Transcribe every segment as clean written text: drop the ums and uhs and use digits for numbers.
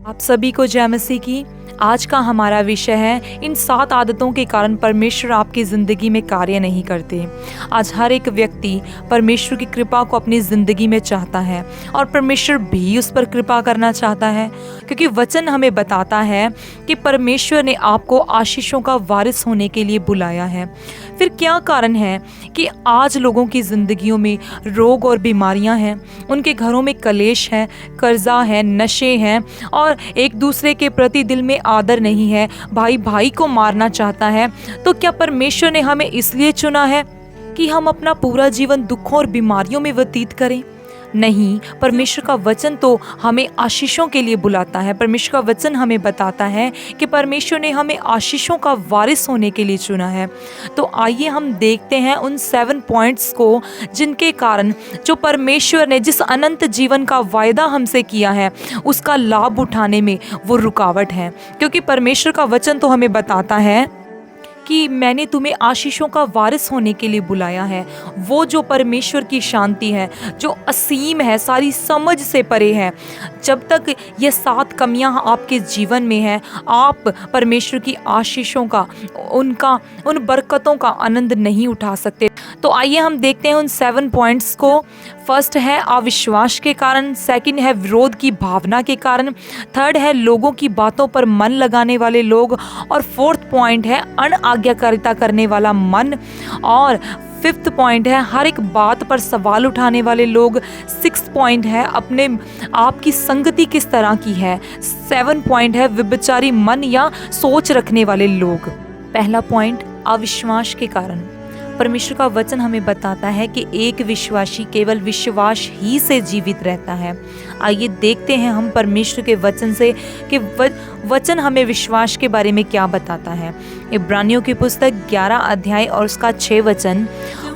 आप सभी को जय मसीह की। आज का हमारा विषय है इन 7 आदतों के कारण परमेश्वर आपकी ज़िंदगी में कार्य नहीं करते। आज हर एक व्यक्ति परमेश्वर की कृपा को अपनी ज़िंदगी में चाहता है और परमेश्वर भी उस पर कृपा करना चाहता है, क्योंकि वचन हमें बताता है कि परमेश्वर ने आपको आशीषों का वारिस होने के लिए बुलाया है। फिर क्या कारण है कि आज लोगों की ज़िंदगियों में रोग और बीमारियां हैं, उनके घरों में कलेश है, कर्जा है, नशे हैं और एक दूसरे के प्रति दिल में आदर नहीं है, भाई भाई को मारना चाहता है। तो क्या परमेश्वर ने हमें इसलिए चुना है कि हम अपना पूरा जीवन दुखों और बीमारियों में व्यतीत करें? नहीं, परमेश्वर का वचन तो हमें आशीषों के लिए बुलाता है। परमेश्वर का वचन हमें बताता है कि परमेश्वर ने हमें आशीषों का वारिस होने के लिए चुना है। तो आइए हम देखते हैं उन 7 पॉइंट्स को जिनके कारण जो परमेश्वर ने जिस अनंत जीवन का वायदा हमसे किया है उसका लाभ उठाने में वो रुकावट है। क्योंकि परमेश्वर का वचन तो हमें बताता है कि मैंने तुम्हें आशीषों का वारिस होने के लिए बुलाया है। वो जो परमेश्वर की शांति है, जो असीम है, सारी समझ से परे है। जब तक ये 7 कमियां आपके जीवन में है, आप परमेश्वर की आशीषों का, उन बरकतों का आनंद नहीं उठा सकते। तो आइए हम देखते हैं उन 7 पॉइंट्स को। फर्स्ट है अविश्वास के कारण, सेकंड है विरोध की भावना के कारण, थर्ड है लोगों की बातों पर मन लगाने वाले लोग, और फोर्थ पॉइंट है अनाज्ञाकारिता करने वाला मन, और 5th पॉइंट है हर एक बात पर सवाल उठाने वाले लोग, 6th पॉइंट है अपने आप की संगति किस तरह की है, 7 पॉइंट है व्यभिचारी मन या सोच रखने वाले लोग। पहला पॉइंट अविश्वास के कारण। परमेश्वर का वचन हमें बताता है कि एक विश्वासी केवल विश्वास ही से जीवित रहता है। आइए देखते हैं हम परमेश्वर के वचन से कि वचन हमें विश्वास के बारे में क्या बताता है। इब्रानियों की पुस्तक 11 अध्याय और उसका 6 वचन,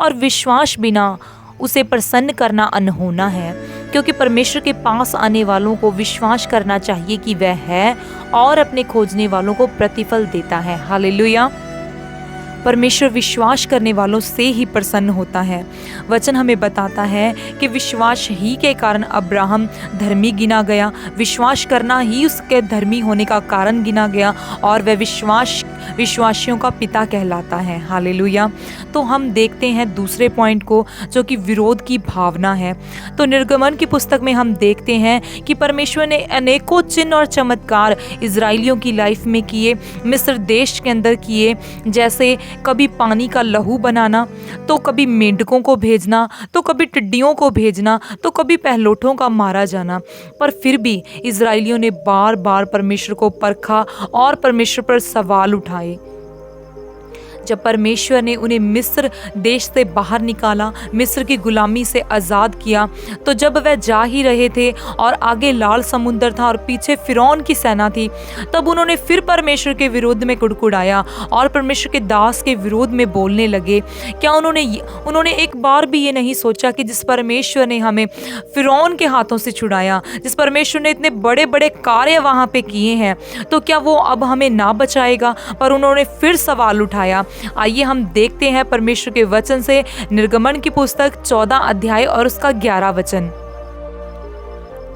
और विश्वास बिना उसे प्रसन्न करना अनहोना है, क्योंकि परमेश्वर के पास आने वालों को विश्वास करना चाहिए कि वह है और अपने खोजने वालों को प्रतिफल देता है। हालेलुया। परमेश्वर विश्वास करने वालों से ही प्रसन्न होता है। वचन हमें बताता है कि विश्वास ही के कारण अब्राहम धर्मी गिना गया, विश्वास करना ही उसके धर्मी होने का कारण गिना गया, और वह विश्वासियों का पिता कहलाता है। हालेलुया। तो हम देखते हैं दूसरे पॉइंट को, जो कि विरोध की भावना है। तो निर्गमन की पुस्तक में हम देखते हैं कि परमेश्वर ने अनेकों चिन्ह और चमत्कार इजराइलियों की लाइफ में किए, मिस्र देश के अंदर किए, जैसे कभी पानी का लहू बनाना, तो कभी मेंढकों को भेजना, तो कभी टिड्डियों को भेजना, तो कभी पहलोठों का मारा जाना। पर फिर भी इजराइलियों ने बार बार परमेश्वर को परखा और परमेश्वर पर सवाल उठाए। जब परमेश्वर ने उन्हें मिस्र देश से बाहर निकाला, मिस्र की गुलामी से आज़ाद किया, तो जब वह जा ही रहे थे और आगे लाल समुंदर था और पीछे फिरौन की सेना थी, तब उन्होंने फिर परमेश्वर के विरोध में कुड़कुड़ाया और परमेश्वर के दास के विरोध में बोलने लगे। क्या उन्होंने एक बार भी ये नहीं सोचा कि जिस परमेश्वर ने हमें फिरौन के हाथों से छुड़ाया, जिस परमेश्वर ने इतने बड़े बड़े कार्य वहाँ पे किए हैं, तो क्या वो अब हमें ना बचाएगा? पर उन्होंने फिर सवाल उठाया। आइए हम देखते हैं परमेश्वर के वचन से निर्गमन की पुस्तक 14 अध्याय और उसका 11 वचन।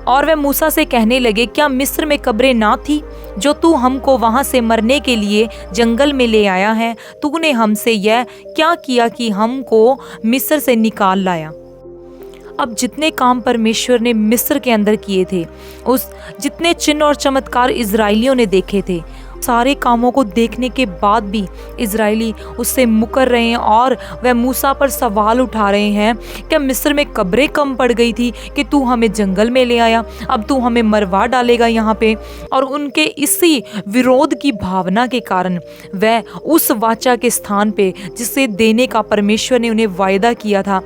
और वे मूसा से कहने लगे, क्या मिस्र में कब्रें ना थी जो तू हमको वहां से मरने के लिए जंगल में ले आया है? तूने हमसे यह क्या किया कि हमको मिस्र से निकाल लाया? अब जितने काम परमेश्वर ने मिस्र के अंदर किए थे, उस जितने चिन्ह और चमत्कार इजराइलियों ने देखे थे, सारे कामों को देखने के बाद भी इजरायली उससे मुकर रहे हैं और वह मूसा पर सवाल उठा रहे हैं। क्या मिस्र में कब्रें कम पड़ गई थी कि तू हमें जंगल में ले आया? अब तू हमें मरवा डालेगा यहाँ पे? और उनके इसी विरोध की भावना के कारण वह उस वाचा के स्थान पे, जिसे देने का परमेश्वर ने उन्हें वायदा किया था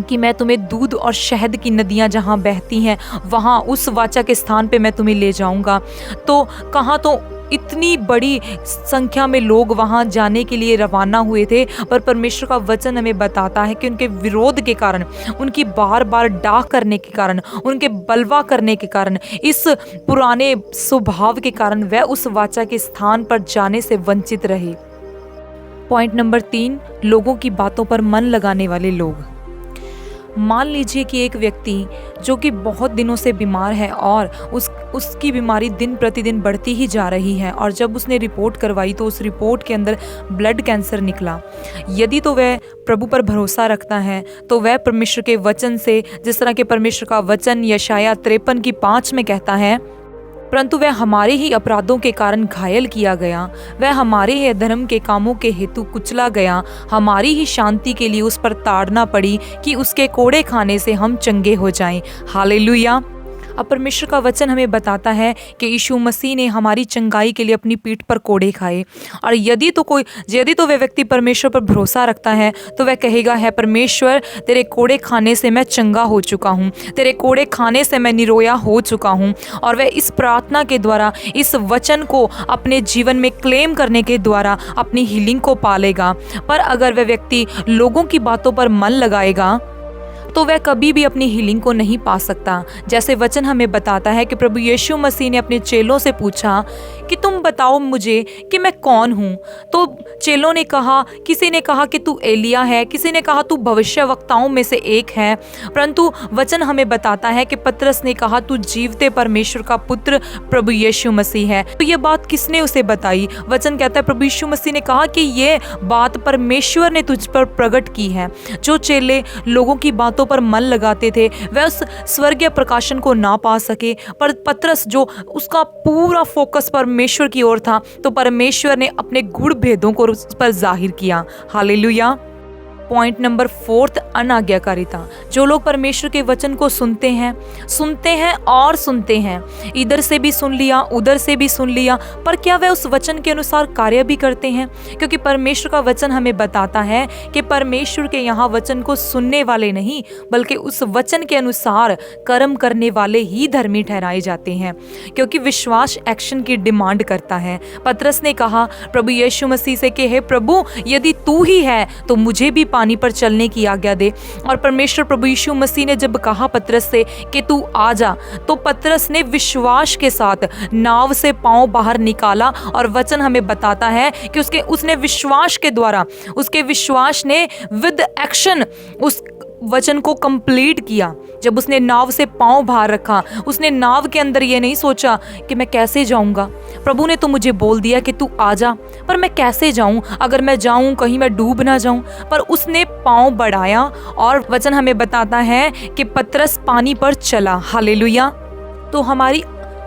कि मैं तुम्हें दूध और शहद की नदियां जहां बहती हैं वहां उस वाचा के स्थान पे मैं तुम्हें ले जाऊंगा, तो कहाँ तो इतनी बड़ी संख्या में लोग वहां जाने के लिए रवाना हुए थे, पर परमेश्वर का वचन हमें बताता है कि उनके विरोध के कारण, उनकी बार बार डाह करने के कारण, उनके बलवा करने के कारण, इस पुराने स्वभाव के कारण वह उस वाचा के स्थान पर जाने से वंचित रहे। पॉइंट नंबर 3, लोगों की बातों पर मन लगाने वाले लोग। मान लीजिए कि एक व्यक्ति जो कि बहुत दिनों से बीमार है और उसकी बीमारी दिन प्रतिदिन बढ़ती ही जा रही है, और जब उसने रिपोर्ट करवाई तो उस रिपोर्ट के अंदर ब्लड कैंसर निकला। यदि तो वह प्रभु पर भरोसा रखता है तो वह परमेश्वर के वचन से, जिस तरह के परमेश्वर का वचन यशायाह 53:5 में कहता है, परंतु वह हमारे ही अपराधों के कारण घायल किया गया, वह हमारे ही अधर्म के कामों के हेतु कुचला गया, हमारी ही शांति के लिए उस पर ताड़ना पड़ी कि उसके कोड़े खाने से हम चंगे हो जाएं। हालेलुया। अब परमेश्वर का वचन हमें बताता है कि यीशु मसीह ने हमारी चंगाई के लिए अपनी पीठ पर कोड़े खाए। और यदि तो वह व्यक्ति परमेश्वर पर भरोसा रखता है तो वह कहेगा, है परमेश्वर, तेरे कोड़े खाने से मैं चंगा हो चुका हूँ, तेरे कोड़े खाने से मैं निरोया हो चुका हूँ। और वह इस प्रार्थना के द्वारा, इस वचन को अपने जीवन में क्लेम करने के द्वारा अपनी हीलिंग को पालेगा। पर अगर वह व्यक्ति लोगों की बातों पर मन लगाएगा तो वह कभी भी अपनी हीलिंग को नहीं पा सकता। जैसे वचन हमें बताता है कि प्रभु यीशु मसीह ने अपने चेलों से पूछा कि तुम बताओ मुझे कि मैं कौन हूँ। तो चेलों ने कहा, किसी ने कहा कि तू एलिया है, किसी ने कहा तू भविष्यवक्ताओं में से एक है। परंतु वचन हमें बताता है कि पतरस ने कहा, तू जीवते परमेश्वर का पुत्र प्रभु यीशु मसीह है। तो ये बात किसने उसे बताई? वचन कहता है प्रभु यीशु मसीह ने कहा कि ये बात परमेश्वर ने तुझ पर प्रकट की है। जो चेले लोगों की बातों पर मन लगाते थे वह उस स्वर्गीय प्रकाशन को ना पा सके, पर पतरस जो उसका पूरा फोकस परमेश्वर की ओर था, तो परमेश्वर ने अपने गूढ़ भेदों को उस पर जाहिर किया। हालेलुया। Point number 4, अनाज्ञाकारिता। जो लोग परमेश्वर के वचन को सुनते हैं और सुनते हैं, इधर से भी सुन लिया, उधर से भी सुन लिया, पर क्या वह उस वचन के अनुसार कार्य भी करते हैं? क्योंकि परमेश्वर का वचन हमें बताता है कि परमेश्वर के यहाँ वचन को सुनने वाले नहीं बल्कि उस वचन के अनुसार कर्म करने वाले ही धर्मी ठहराए जाते हैं, क्योंकि विश्वास एक्शन की डिमांड करता है। पतरस ने कहा प्रभु यीशु मसीह से कि हे प्रभु, यदि तू ही है तो मुझे भी पानी पर चलने की आज्ञा दे। और परमेश्वर प्रभु यीशु मसीह ने जब कहा पतरस से कि तू आ जा, तो पतरस ने विश्वास के साथ नाव से पांव बाहर निकाला। और वचन हमें बताता है कि उसने विश्वास के द्वारा, उसके विश्वास ने विद एक्शन उस वचन को कंप्लीट किया। जब उसने नाव से पांव बाहर रखा, उसने नाव के अंदर ये नहीं सोचा कि मैं कैसे जाऊंगा, प्रभु ने तो मुझे बोल दिया कि तू आ जा, पर मैं कैसे जाऊं, अगर मैं जाऊं कहीं मैं डूब ना जाऊं। पर उसने पांव बढ़ाया और वचन हमें बताता है कि पतरस पानी पर चला। हालेलुया। तो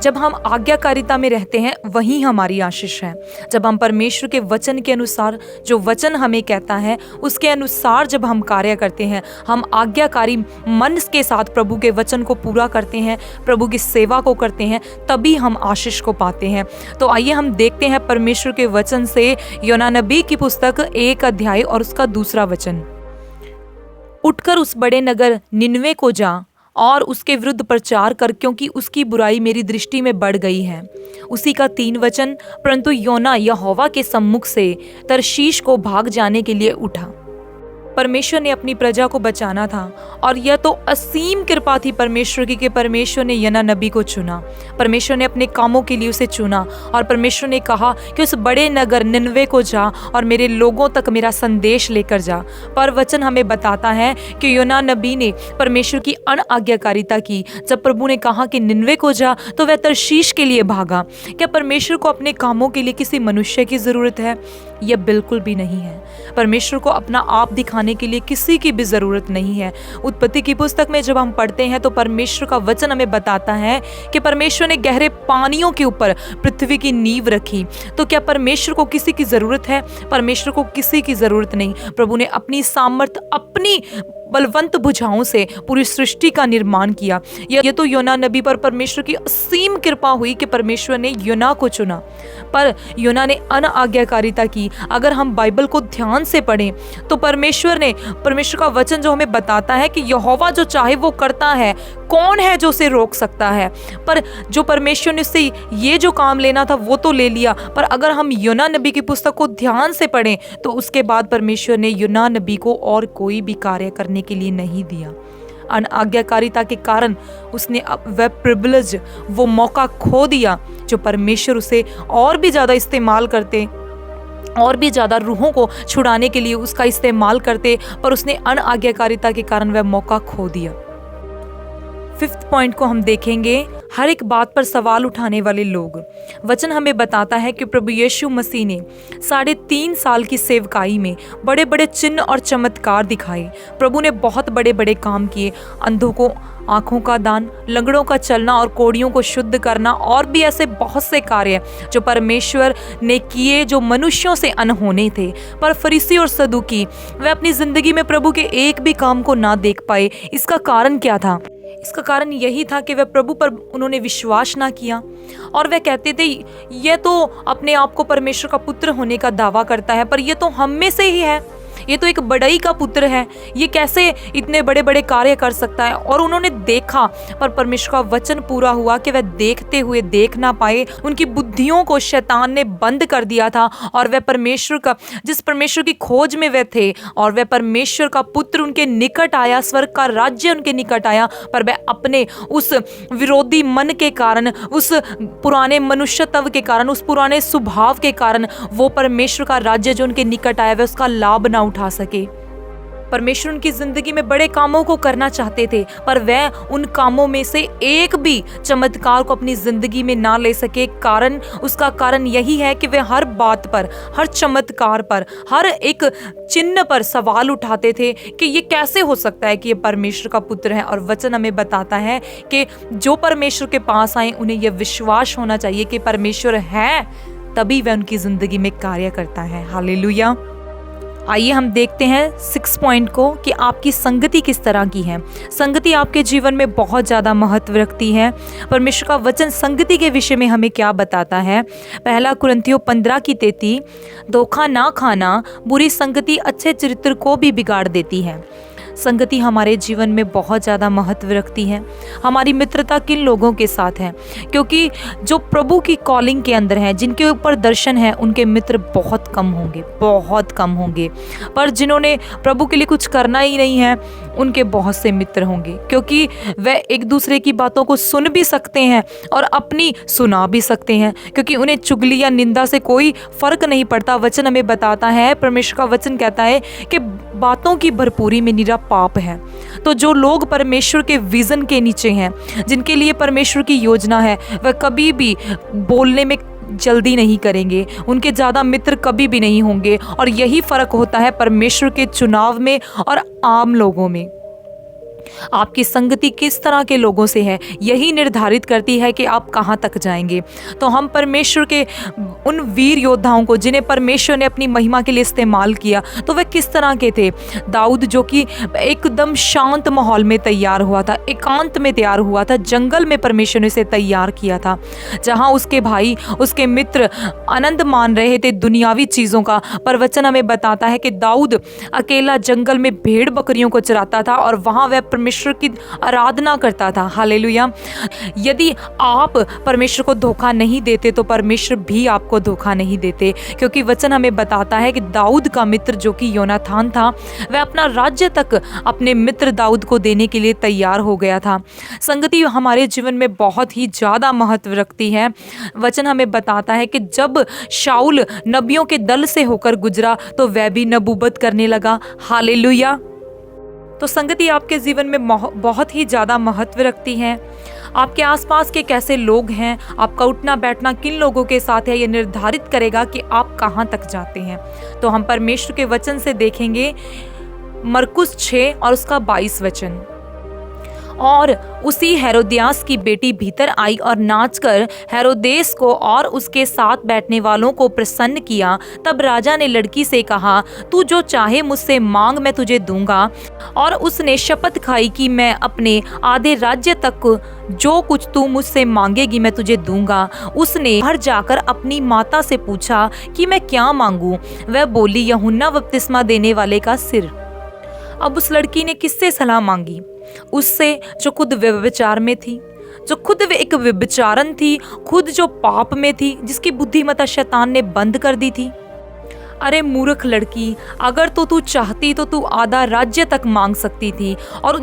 जब हम आज्ञाकारिता में रहते हैं वहीं हमारी आशीष है। जब हम परमेश्वर के वचन के अनुसार, जो वचन हमें कहता है उसके अनुसार जब हम कार्य करते हैं, हम आज्ञाकारी मन के साथ प्रभु के वचन को पूरा करते हैं, प्रभु की सेवा को करते हैं, तभी हम आशीष को पाते हैं। तो आइए हम देखते हैं परमेश्वर के वचन से योना नबी की पुस्तक 1 अध्याय और उसका 2 वचन। उठकर उस बड़े नगर निनवे को जा और उसके विरुद्ध प्रचार कर, क्योंकि उसकी बुराई मेरी दृष्टि में बढ़ गई है। उसी का 3 वचन, परंतु योना यहोवा के सम्मुख से तर्शीश को भाग जाने के लिए उठा। परमेश्वर ने अपनी प्रजा को बचाना था और यह तो असीम कृपा थी परमेश्वर की कि परमेश्वर ने योना नबी को चुना। परमेश्वर ने अपने कामों के लिए उसे चुना और परमेश्वर ने कहा कि उस बड़े नगर निनवे को जा और मेरे लोगों तक मेरा संदेश लेकर जा। पर वचन हमें बताता है कि योना नबी ने परमेश्वर की अनआज्ञाकारिता की। जब प्रभु ने कहा कि निनवे को जा तो वह तर्शीश के लिए भागा। क्या परमेश्वर को अपने कामों के लिए किसी मनुष्य की जरूरत है? यह बिल्कुल भी नहीं है। परमेश्वर को अपना आप दिखाने के लिए किसी की भी जरूरत नहीं है। उत्पत्ति की पुस्तक में जब हम पढ़ते हैं तो परमेश्वर का वचन हमें बताता है कि परमेश्वर ने गहरे पानियों के ऊपर पृथ्वी की नींव रखी। तो क्या परमेश्वर को किसी की जरूरत है? परमेश्वर को किसी की जरूरत नहीं। प्रभु ने अपनी सामर्थ, अपनी बलवंत भुजाओं से पूरी सृष्टि का निर्माण किया। यह तो योना नबी पर परमेश्वर की असीम कृपा हुई कि परमेश्वर ने योना को चुना, पर योना ने अनआज्ञाकारिता की। अगर हम बाइबल को ध्यान से पढ़ें तो परमेश्वर का वचन जो हमें बताता है कि यहोवा जो चाहे वो करता है, कौन है जो उसे रोक सकता है? पर जो परमेश्वर ने उससे ये जो काम लेना था वो तो ले लिया। पर अगर हम योना नबी की पुस्तक को ध्यान से पढ़ें तो उसके बाद परमेश्वर ने योना नबी को और कोई भी कार्य करने के लिए नहीं दिया। अनआज्ञाकारिता के कारण उसने वह प्रिविलेज, वो मौका खो दिया जो परमेश्वर उसे और भी ज्यादा इस्तेमाल करते और भी ज़्यादा रूहों को छुड़ाने के लिए उसका इस्तेमाल करते, पर उसने अनआज्ञाकारिता के कारण वह मौका खो दिया। 5th पॉइंट को हम देखेंगे, हर एक बात पर सवाल उठाने वाले लोग। वचन हमें बताता है कि प्रभु यीशु मसीह ने 3.5 साल की सेवकाई में बड़े बड़े चिन्ह और चमत्कार दिखाए। प्रभु ने बहुत बड़े बड़े काम किए, अंधों को आंखों का दान, लंगड़ों का चलना और कोढ़ियों को शुद्ध करना, और भी ऐसे बहुत से कार्य जो परमेश्वर ने किए जो मनुष्यों से अनहोने थे। पर फरीसी और सदूकी वे अपनी जिंदगी में प्रभु के एक भी काम को ना देख पाए। इसका कारण क्या था? इसका कारण यही था कि वह प्रभु पर उन्होंने विश्वास ना किया, और वह कहते थे यह तो अपने आप को परमेश्वर का पुत्र होने का दावा करता है, पर यह तो हम में से ही है, ये तो एक बड़ई का पुत्र है, ये कैसे इतने बड़े बड़े कार्य कर सकता है। और उन्होंने देखा, पर परमेश्वर का वचन पूरा हुआ कि वह देखते हुए देख ना पाए। उनकी बुद्धियों को शैतान ने बंद कर दिया था, और वह परमेश्वर का, जिस परमेश्वर की खोज में वे थे, और वह परमेश्वर का पुत्र उनके निकट आया, स्वर्ग का राज्य उनके निकट आया, पर वह अपने उस विरोधी मन के कारण, उस पुराने मनुष्यत्व के कारण, उस पुराने स्वभाव के कारण वो परमेश्वर का राज्य जो उनके निकट आया वह उसका लाभ ना उठा सके। परमेश्वर उनकी जिंदगी में बड़े कामों को करना चाहते थे, पर वह उन कामों में से एक भी चमत्कार को अपनी जिंदगी में ना ले सके। उसका कारण यही है कि वे हर बात पर, हर चमत्कार पर, हर एक चिन्ह पर सवाल उठाते थे कि ये कैसे हो सकता है कि ये परमेश्वर का पुत्र है। और वचन हमें बताता है कि जो परमेश्वर के पास आए उन्हें यह विश्वास होना चाहिए कि परमेश्वर है, तभी वह उनकी जिंदगी में कार्य करता है। हालेलुया। आइए हम देखते हैं 6 पॉइंट को कि आपकी संगति किस तरह की है। संगति आपके जीवन में बहुत ज़्यादा महत्व रखती है। परमेश्वर का वचन संगति के विषय में हमें क्या बताता है? 1 कुरिन्थियों 15:33, धोखा ना खाना, बुरी संगति अच्छे चरित्र को भी बिगाड़ देती है। संगति हमारे जीवन में बहुत ज़्यादा महत्व रखती है। हमारी मित्रता किन लोगों के साथ है? क्योंकि जो प्रभु की कॉलिंग के अंदर हैं, जिनके ऊपर दर्शन है, उनके मित्र बहुत कम होंगे, बहुत कम होंगे। पर जिन्होंने प्रभु के लिए कुछ करना ही नहीं है, उनके बहुत से मित्र होंगे, क्योंकि वह एक दूसरे की बातों को सुन भी सकते हैं और अपनी सुना भी सकते हैं, क्योंकि उन्हें चुगली या निंदा से कोई फर्क नहीं पड़ता। वचन हमें बताता है, परमेश्वर का वचन कहता है कि बातों की भरपूरी में निरा पाप है। तो जो लोग परमेश्वर के विजन के नीचे हैं, जिनके लिए परमेश्वर की योजना है, वह कभी भी बोलने में जल्दी नहीं करेंगे, उनके ज़्यादा मित्र कभी भी नहीं होंगे। और यही फ़र्क होता है परमेश्वर के चुनाव में और आम लोगों में। आपकी संगति किस तरह के लोगों से है, यही निर्धारित करती है कि आप कहाँ तक जाएंगे। तो हम परमेश्वर के उन वीर योद्धाओं को, जिन्हें परमेश्वर ने अपनी महिमा के लिए इस्तेमाल किया, तो वह किस तरह के थे? दाऊद, जो कि एकदम शांत माहौल में तैयार हुआ था, एकांत में तैयार हुआ था, जंगल में परमेश्वर ने इसे तैयार किया था, जहाँ उसके भाई, उसके मित्र आनंद मान रहे थे दुनियावी चीज़ों का। पर वचन हमें बताता है कि दाऊद अकेला जंगल में भेड़ बकरियों को चराता था और वहाँ वह परमेश्वर की आराधना करता था। हालेलुया। यदि आप परमेश्वर को धोखा नहीं देते तो परमेश्वर भी आपको धोखा नहीं देते, क्योंकि वचन हमें बताता है कि दाऊद का मित्र जो कि योनाथान था, वह अपना राज्य तक अपने मित्र दाऊद को देने के लिए तैयार हो गया था। संगति हमारे जीवन में बहुत ही ज़्यादा महत्व रखती है। वचन हमें बताता है कि जब शाऊल नबियों के दल से होकर गुजरा तो वह भी नबूवत करने लगा। हालेलुया। तो संगति आपके जीवन में बहुत ही ज़्यादा महत्व रखती है। आपके आसपास के कैसे लोग हैं, आपका उठना बैठना किन लोगों के साथ है, ये निर्धारित करेगा कि आप कहाँ तक जाते हैं। तो हम परमेश्वर के वचन से देखेंगे मरकुस 6 और उसका 22 वचन। और उसी हेरोदियास की बेटी भीतर आई और नाचकर हेरोदेस को और उसके साथ बैठने वालों को प्रसन्न किया। तब राजा ने लड़की से कहा, तू जो चाहे मुझसे मांग, मैं तुझे दूंगा। और उसने शपथ खाई कि मैं अपने आधे राज्य तक जो कुछ तू मुझसे मांगेगी मैं तुझे दूंगा। उसने घर जाकर अपनी माता से पूछा कि मैं क्या मांगूं। वह बोली, यूहन्ना बपतिस्मा देने वाले का सिर। अब उस लड़की ने किससे सलाह मांगी? उससे जो खुद व्यभिचार में थी, जो खुद एक व्यभिचारन थी, खुद जो पाप में थी, जिसकी बुद्धिमत्ता शैतान ने बंद कर दी थी। अरे मूर्ख लड़की, अगर तो तू चाहती तो तू आधा राज्य तक मांग सकती थी, और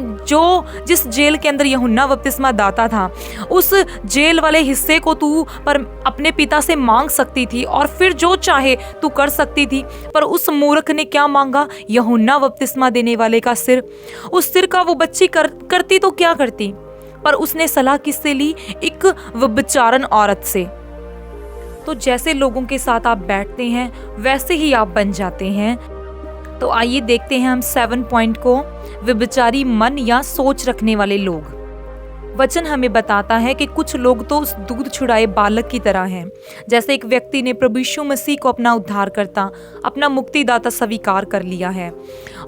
जिस जेल के अंदर यूहन्ना बपतिस्मा दाता था, उस जेल वाले हिस्से को तू पर अपने पिता से मांग सकती थी और फिर जो चाहे तू कर सकती थी। पर उस मूर्ख ने क्या मांगा? यूहन्ना बपतिस्मा देने वाले का सिर। उस सिर का वो बच्ची करती तो क्या करती, पर उसने सलाह किससे ली? एक व्यभिचारन औरत से। तो जैसे लोगों के साथ आप बैठते हैं वैसे ही आप बन जाते हैं। तो आइए देखते हैं हम 7 पॉइंट को। व्यभिचारी मन या सोच रखने वाले लोग। वचन हमें बताता है कि कुछ लोग तो उस दूध छुड़ाए बालक की तरह हैं। जैसे एक व्यक्ति ने प्रभु यीशु मसीह को अपना उद्धारकर्ता, अपना मुक्तिदाता स्वीकार कर लिया है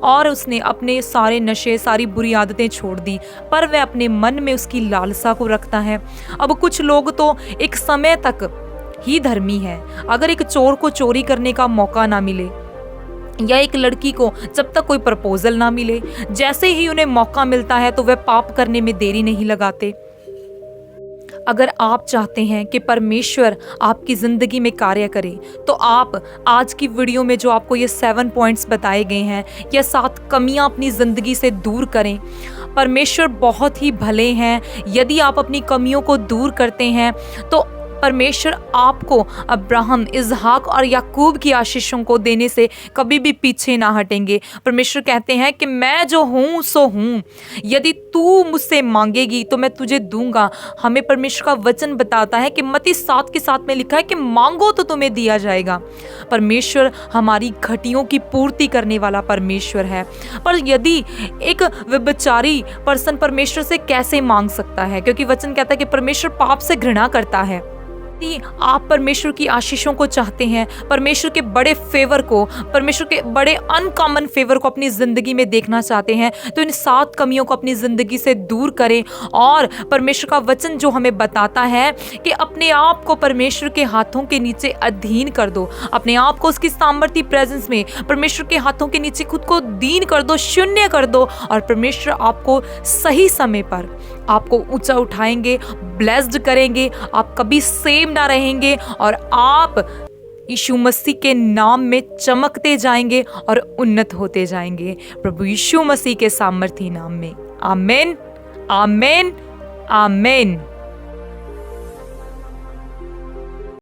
और उसने अपने सारे नशे, सारी बुरी आदतें छोड़ दी, पर वह अपने मन में उसकी लालसा को रखता है। अब कुछ लोग तो एक समय तक ही धर्मी है। अगर एक चोर को चोरी करने का मौका ना मिले या एक लड़की को जब तक कोई प्रपोजल ना मिले, जैसे ही उन्हें मौका मिलता है तो वह पाप करने में देरी नहीं लगाते। अगर आप चाहते हैं कि परमेश्वर आपकी ज़िंदगी में कार्य करे, तो आप आज की वीडियो में जो आपको ये 7 पॉइंट्स बताए गए हैं, या 7 कमियां अपनी ज़िंदगी से दूर करें। परमेश्वर बहुत ही भले हैं। यदि आप अपनी कमियों को दूर करते हैं तो परमेश्वर आपको अब्राहम, इज़हाक और याकूब की आशीषों को देने से कभी भी पीछे ना हटेंगे। परमेश्वर कहते हैं कि मैं जो हूँ सो हूँ, यदि तू मुझसे मांगेगी तो मैं तुझे दूंगा। हमें परमेश्वर का वचन बताता है कि मत्ती 7 के 7 में लिखा है कि मांगो तो तुम्हें दिया जाएगा। परमेश्वर हमारी घटियों की पूर्ति करने वाला परमेश्वर है। पर यदि एक व्यभिचारी पर्सन परमेश्वर से कैसे मांग सकता है? क्योंकि वचन कहता है कि परमेश्वर पाप से घृणा करता है। यदि आप परमेश्वर की आशीषों को चाहते हैं, परमेश्वर के बड़े फेवर को, परमेश्वर के बड़े अनकॉमन फेवर को अपनी ज़िंदगी में देखना चाहते हैं, तो इन 7 कमियों को अपनी ज़िंदगी से दूर करें। और परमेश्वर का वचन जो हमें बताता है कि अपने आप को परमेश्वर के हाथों के नीचे अधीन कर दो, अपने आप को उसकी सामर्थी प्रेजेंस में परमेश्वर के हाथों के नीचे खुद को दीन कर दो, शून्य कर दो, और परमेश्वर आपको सही समय पर आपको ऊंचा उठाएंगे, ब्लेस्ड करेंगे। आप कभी सेम ना रहेंगे और आप यीशु मसीह के नाम में चमकते जाएंगे और उन्नत होते जाएंगे, प्रभु यीशु मसीह के सामर्थी नाम में। आमीन, आमीन, आमीन।